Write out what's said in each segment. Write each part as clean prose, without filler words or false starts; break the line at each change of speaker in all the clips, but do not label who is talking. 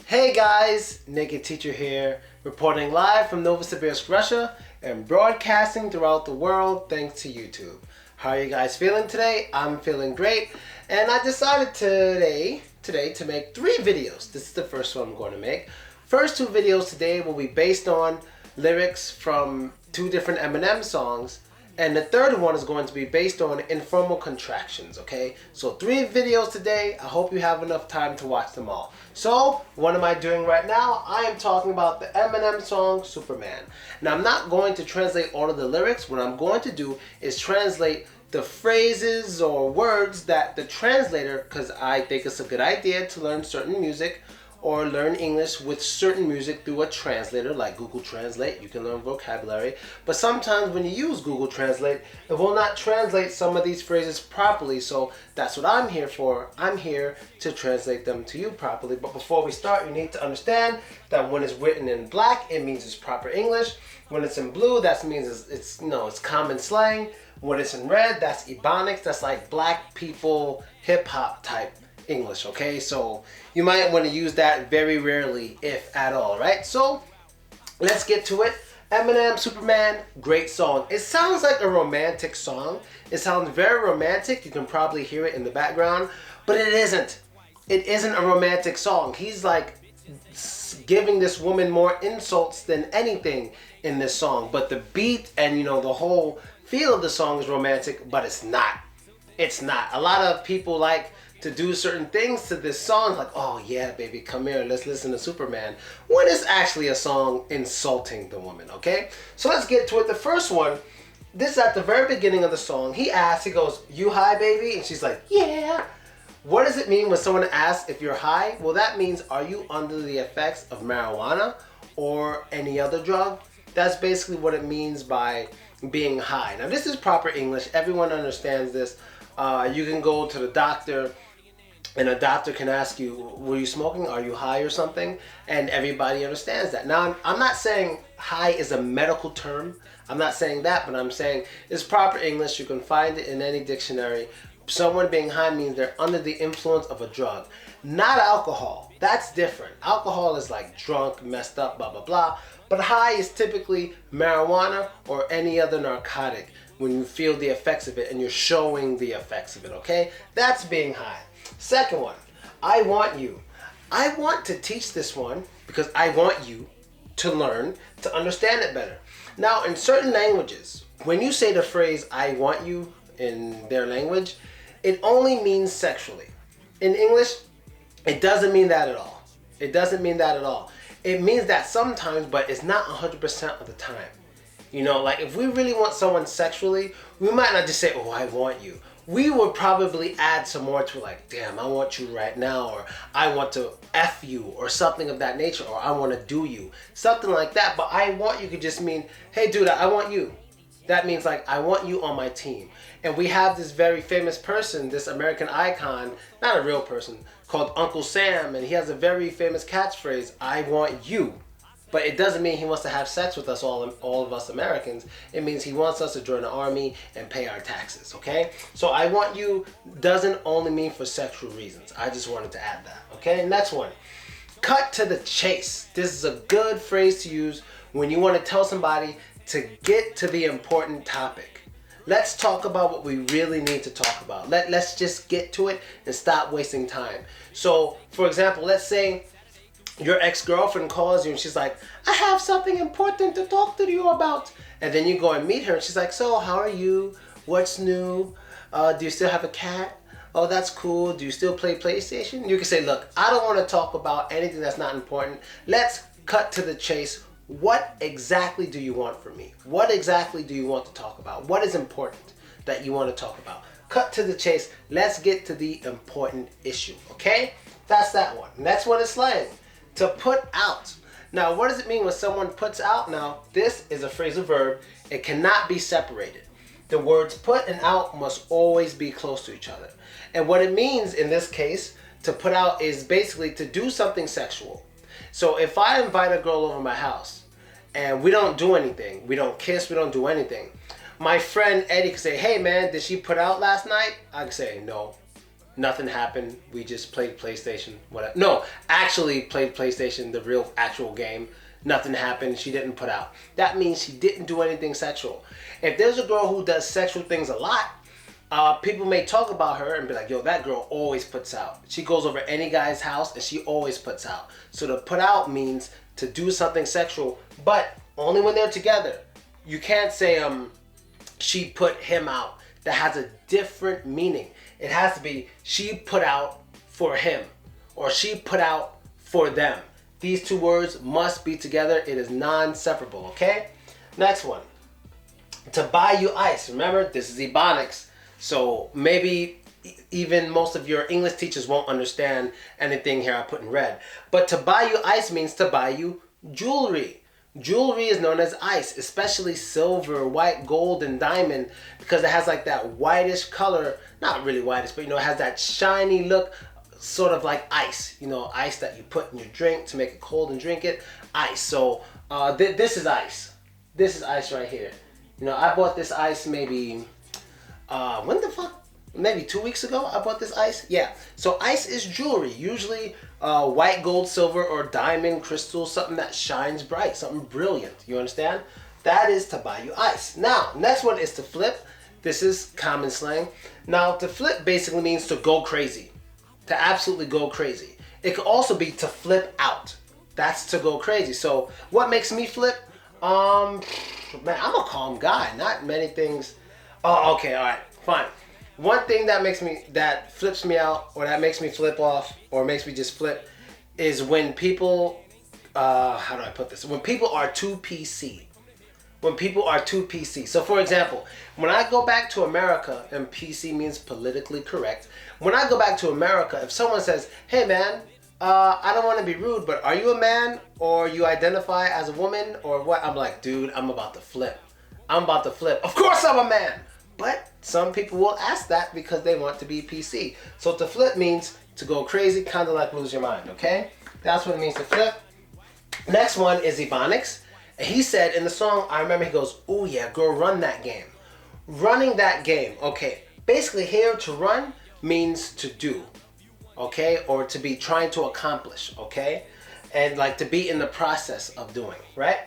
Hey guys, Naked Teacher here, reporting live from Novosibirsk, Russia, and broadcasting throughout the world thanks to YouTube. How are you guys feeling today? I'm feeling great, and I decided today to make 3 videos. This is the first one I'm going to make. First 2 videos today will be based on lyrics from 2 different Eminem songs, and the third one is going to be based on informal contractions, okay? So 3 videos today. I hope you have enough time to watch them all. So, what am I doing right now? I am talking about the Eminem song, SuperMan. Now, I'm not going to translate all of the lyrics. What I'm going to do is translate the phrases or words that the translator, because I think it's a good idea to learn certain music or learn English with certain music through a translator like Google Translate. You can learn vocabulary, but sometimes when you use Google Translate, it will not translate some of these phrases properly, so that's what I'm here for. I'm here to translate them to you properly. But before we start, you need to understand that when it's written in black, it means it's proper English. When it's in blue, that means it's common slang. When it's in red, that's Ebonics. That's like black people hip hop type English, okay? So you might want to use that very rarely, if at all, right? So let's get to it. Eminem, SuperMan, great song. It sounds like a romantic song. It sounds very romantic. You can probably hear it in the background, but it isn't. It isn't a romantic song. He's like giving this woman more insults than anything in this song. But the beat and the whole feel of the song is romantic, but it's not. It's not. A lot of people like to do certain things to this song, like, oh yeah, baby, come here, let's listen to SuperMan, when it's actually a song insulting the woman, okay? So let's get to it. The first one, this is at the very beginning of the song. He goes, "You high, baby?" And she's like, "Yeah." What does it mean when someone asks if you're high? Well, that means, are you under the effects of marijuana or any other drug? That's basically what it means by being high. Now, this is proper English. Everyone understands this. You can go to the doctor, and a doctor can ask you, were you smoking? Are you high or something? And everybody understands that. Now, I'm not saying high is a medical term. I'm not saying that, but I'm saying it's proper English. You can find it in any dictionary. Someone being high means they're under the influence of a drug. Not alcohol. That's different. Alcohol is like drunk, messed up, blah, blah, blah. But high is typically marijuana or any other narcotic when you feel the effects of it and you're showing the effects of it, okay? That's being high. Second one, I want you. I want to teach this one because I want you to learn to understand it better. Now, in certain languages, when you say the phrase "I want you" in their language, it only means sexually. In English, it doesn't mean that at all. It doesn't mean that at all. It means that sometimes, but it's not 100% of the time. Like if we really want someone sexually, we might not just say, "Oh, I want you." We would probably add some more to it, like, "Damn, I want you right now," or "I want to F you," or something of that nature, or "I want to do you," something like that. But "I want you" could just mean, "Hey dude, I want you." That means like, I want you on my team. And we have this very famous person, this American icon, not a real person, called Uncle Sam, and he has a very famous catchphrase, "I want you." But it doesn't mean he wants to have sex with us, all of us Americans. It means he wants us to join the army and pay our taxes, okay? So "I want you" doesn't only mean for sexual reasons. I just wanted to add that, okay? Next one. Cut to the chase. This is a good phrase to use when you want to tell somebody to get to the important topic. Let's talk about what we really need to talk about. Let's just get to it and stop wasting time. So, for example, let's say your ex-girlfriend calls you and she's like, "I have something important to talk to you about." And then you go and meet her and she's like, "So, how are you? What's new? Do you still have a cat? Oh, that's cool. Do you still play PlayStation?" You can say, "Look, I don't want to talk about anything that's not important. Let's cut to the chase. What exactly do you want from me? What exactly do you want to talk about? What is important that you want to talk about?" Cut to the chase. Let's get to the important issue, okay? That's that one. Next one is slang. To put out. Now, what does it mean when someone puts out? Now, this is a phrasal verb. It cannot be separated. The words put and out must always be close to each other. And what it means in this case, to put out, is basically to do something sexual. So if I invite a girl over my house and we don't do anything, we don't kiss, we don't do anything, my friend Eddie could say, "Hey man, did she put out last night?" I could say, "No." nothing happened. We just played PlayStation. Whatever. No, actually played PlayStation, the real actual game. Nothing happened. She didn't put out. That means she didn't do anything sexual. If there's a girl who does sexual things a lot, people may talk about her and be like, yo, that girl always puts out. She goes over any guy's house and she always puts out. So to put out means to do something sexual, but only when they're together. You can't say she put him out. That has a different meaning. It has to be she put out for him or she put out for them. These two words must be together. It is non-separable, okay? Next one. To buy you ice. Remember, this is Ebonics. So maybe even most of your English teachers won't understand anything here I put in red. But to buy you ice means to buy you jewelry. Jewelry is known as ice, especially silver, white, gold, and diamond, because it has like that whitish color. Not really whitish, but it has that shiny look, sort of like ice. Ice that you put in your drink to make it cold and drink it. Ice. So this is ice. This is ice right here. I bought this ice maybe... when the fuck? Maybe 2 weeks ago I bought this ice. Yeah. So ice is jewelry. Usually white, gold, silver, or diamond, crystal, something that shines bright, something brilliant. You understand? That is to buy you ice. Now, next one is to flip. This is common slang. Now, to flip basically means to go crazy. To absolutely go crazy. It could also be to flip out. That's to go crazy. So what makes me flip? Man, I'm a calm guy. Not many things. Oh, okay, all right, fine. One thing that flips me out, or that makes me flip off, or makes me just flip, is when people, how do I put this? When people are too PC. When people are too PC. So for example, when I go back to America, and PC means politically correct. When I go back to America, if someone says, hey man, I don't want to be rude, but are you a man, or you identify as a woman, or what? I'm like, dude, I'm about to flip. I'm about to flip. Of course I'm a man. But some people will ask that because they want to be PC. So to flip means to go crazy, kind of like lose your mind, okay? That's what it means to flip. Next one is Ebonics. He said in the song, I remember he goes, oh yeah, girl, run that game. Running that game, okay. Basically here, to run means to do, okay? Or to be trying to accomplish, okay? And like to be in the process of doing, right?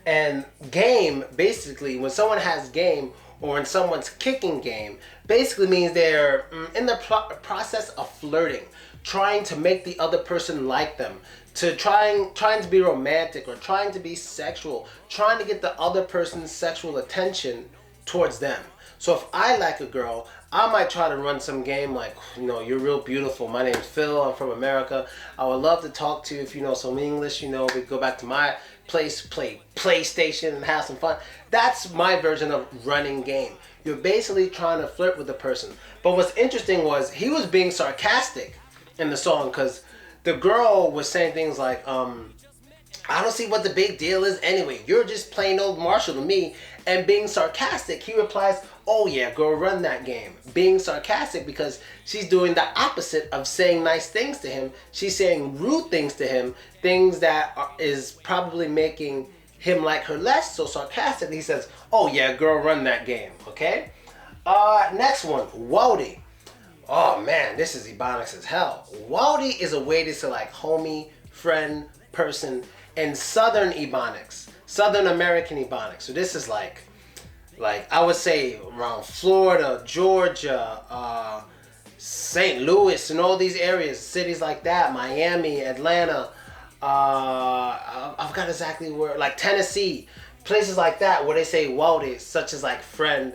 And game, basically, when someone has game, or when someone's kicking game, basically means they're in the process of flirting, trying to make the other person like them, to trying to be romantic, or trying to be sexual, trying to get the other person's sexual attention towards them. So if I like a girl, I might try to run some game like, you're real beautiful. My name's Phil. I'm from America. I would love to talk to you if you know some English. We go back to my place, play PlayStation, and have some fun. That's my version of running game. You're basically trying to flirt with the person. But what's interesting was he was being sarcastic in the song, because the girl was saying things like, I don't see what the big deal is anyway. You're just plain old Marshall to me. And being sarcastic, he replies, oh yeah, girl, run that game. Being sarcastic because she's doing the opposite of saying nice things to him. She's saying rude things to him, things that is probably making him like her less. So sarcastic, he says, oh yeah, girl, run that game, okay? Next one, Wody. Oh man, this is Ebonics as hell. Wody is a way to say like homie, friend, person in Southern Ebonics, Southern American Ebonics. So this is like I would say around Florida, Georgia, St. Louis, and all these areas, cities like that, Miami, Atlanta, I forgot exactly where, like Tennessee, places like that where they say Wody, such as like friend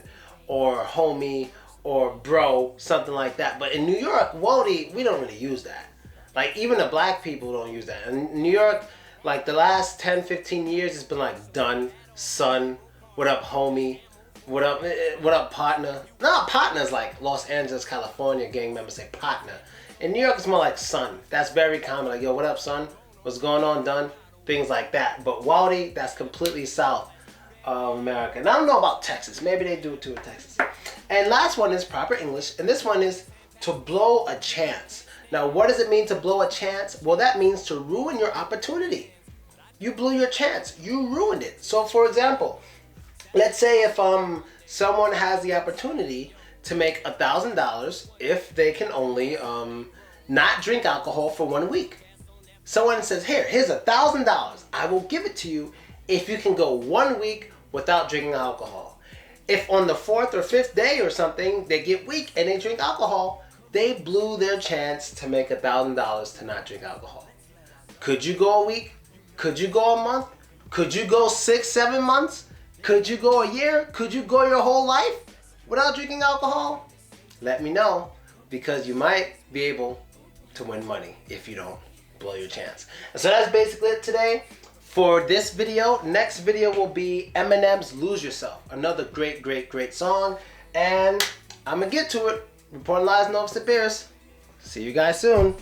or homie or bro, something like that. But in New York, Wody, we don't really use that. Like even the black people don't use that. In New York, like the last 10, 15 years, it's been like done, son, what up homie, what up partner. No, partner's like Los Angeles, California gang members say partner. In New York, it's more like son. That's very common. Like, yo, what up son? What's going on, done? Things like that. But Wody, that's completely south of America. And I don't know about Texas. Maybe they do it too in Texas. And last one is proper English. And this one is to blow a chance. Now, what does it mean to blow a chance? Well, that means to ruin your opportunity. You blew your chance. You ruined it. So, for example, let's say if someone has the opportunity to make $1,000 if they can only not drink alcohol for 1 week. Someone says, here's $1,000. I will give it to you if you can go 1 week without drinking alcohol. If on the 4th or 5th day or something, they get weak and they drink alcohol, they blew their chance to make $1,000 to not drink alcohol. Could you go a week? Could you go a month? Could you go 6, 7 months? Could you go a year? Could you go your whole life without drinking alcohol? Let me know, because you might be able to win money if you don't blow your chance. So that's basically it today for this video. Next video will be Eminem's Lose Yourself, another great song, and I'm gonna get to it. Reporting live, Nova Bears. See you guys soon.